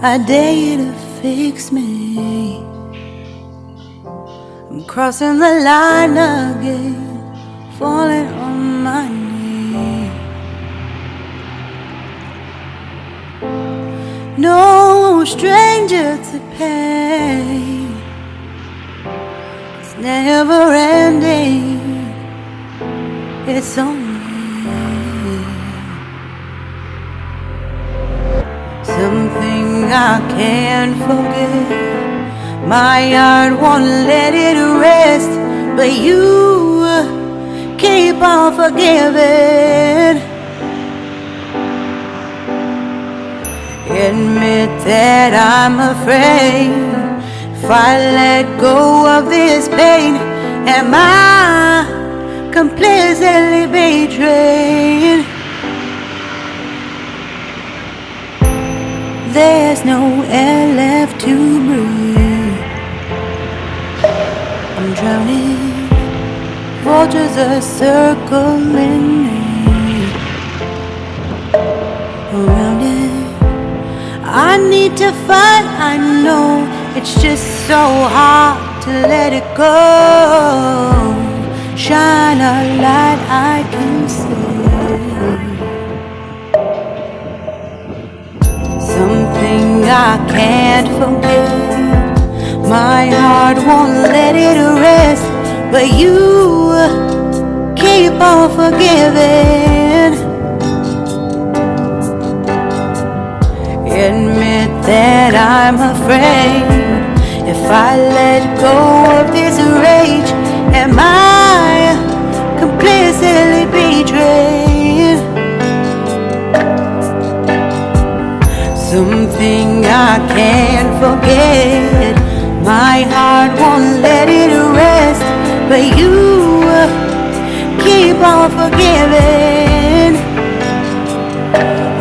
I dare you to fix me. I'm crossing the line again, falling on my knees. No stranger to pain, it's never ending, it's only something I can't forget. My heart won't let it rest, but you keep on forgiving. Admit that I'm afraid. If I let go of this pain, am I completely betrayed? There's no air left to breathe. I'm drowning, vultures are circling me. Around it, I need to fight. I know it's just so hard to let it go. Shine a light I can see. Something I can't forget. My heart won't let it rest, but you keep on forgiving. Admit that I'm afraid. If I let go of this rage, am I completely betrayed? Something I can't forget. My heart won't let it rest, but you keep on forgiving.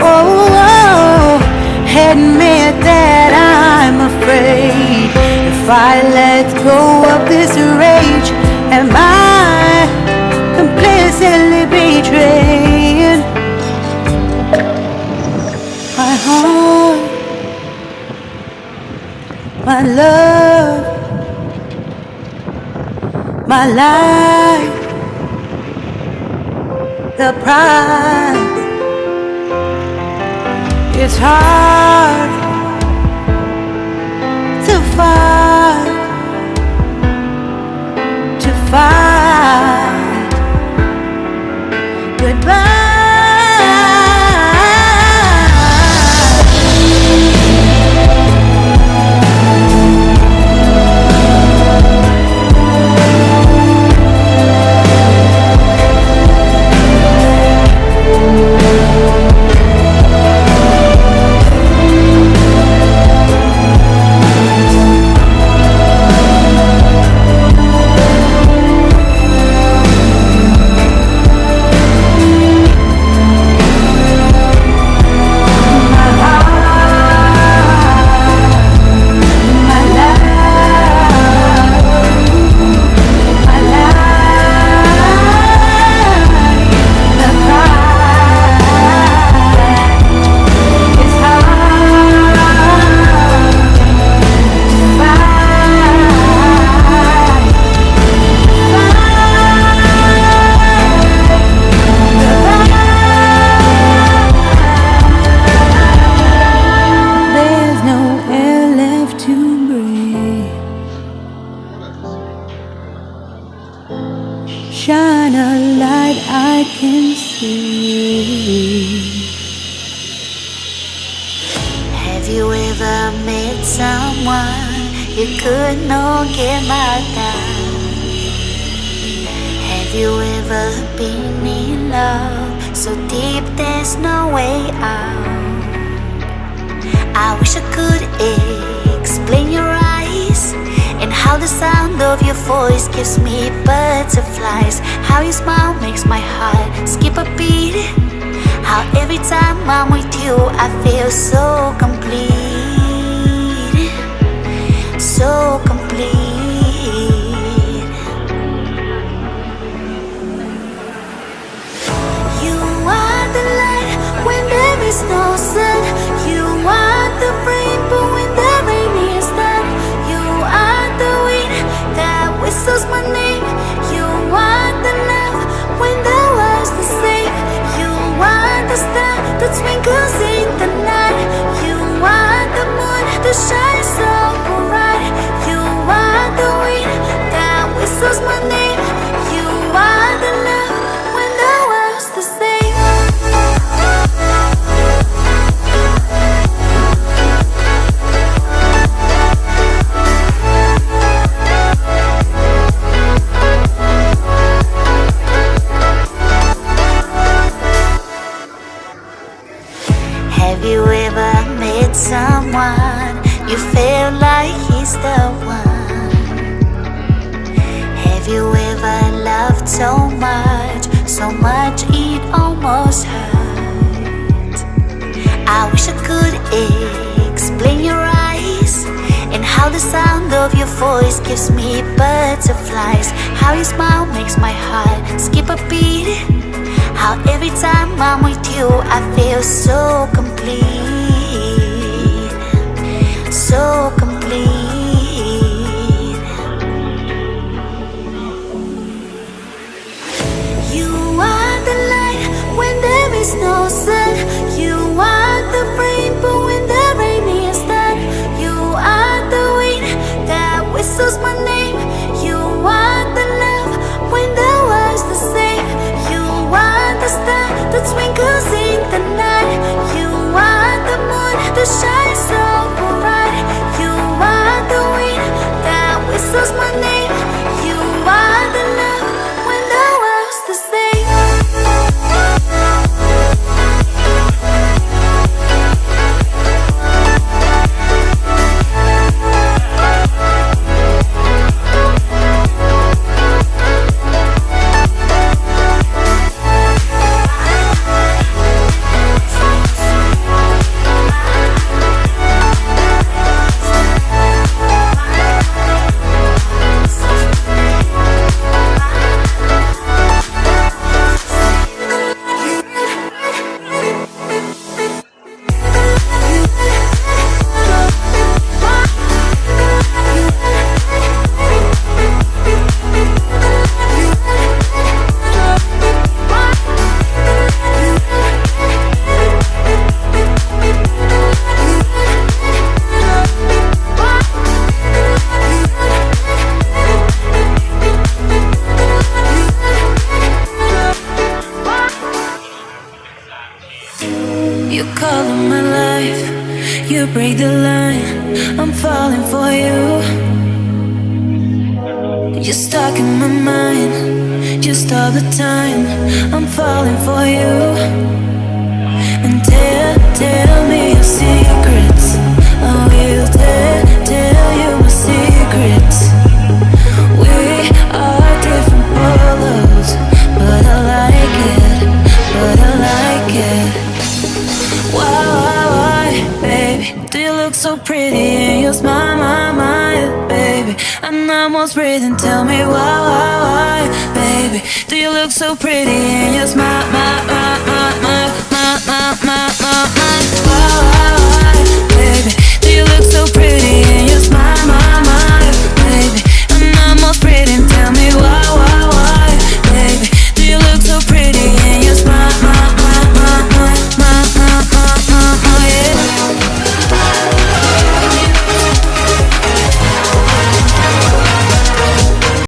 Oh, admit that I'm afraid. If I let go of this rage, am I completely betrayed? My heart, my love, my life, the prize. It's hard to fight, goodbye. Shine a light I can see. Have you ever met someone you could not get mad at? Have you ever been in love so deep there's no way out? I wish I could explain your eyes and how the sound of your voice gives me butterflies. How your smile makes my heart skip a beat. How every time I'm with you I feel so complete. So complete. You are the light when there is no sun. You are the rainbow whistles my name. You are the love when the world's the same. You are the star that twinkles in the night. You are the moon that shines so bright. You are the wind that whistles my name. You are the love when the world's the same. Have you ever met someone you feel like he's the one? Have you ever loved so much it almost hurt? I wish I could explain your eyes and how the sound of your voice gives me butterflies. How your smile makes my heart skip a beat. How every time I'm with you I feel so complete. So complete. You are the light when there is no sun. You are the rainbow when the rain is done. You are the wind that whistles my name. You are the love when the world's the same. You are the star that twinkles in the night. You are the moon that shines so bright. You are the wind that whistles my name. You are the love when the world's the same. You color my life, you break the line. I'm falling for you. You're stuck in my mind, just all the time. I'm falling for you. And tell me your secrets. I will tell you my secrets. We are different colors, but I like it, but I like it. Why, baby, do you look so pretty in your smile, baby? I'm almost breathing, tell me why, baby, do you look so pretty in your smile,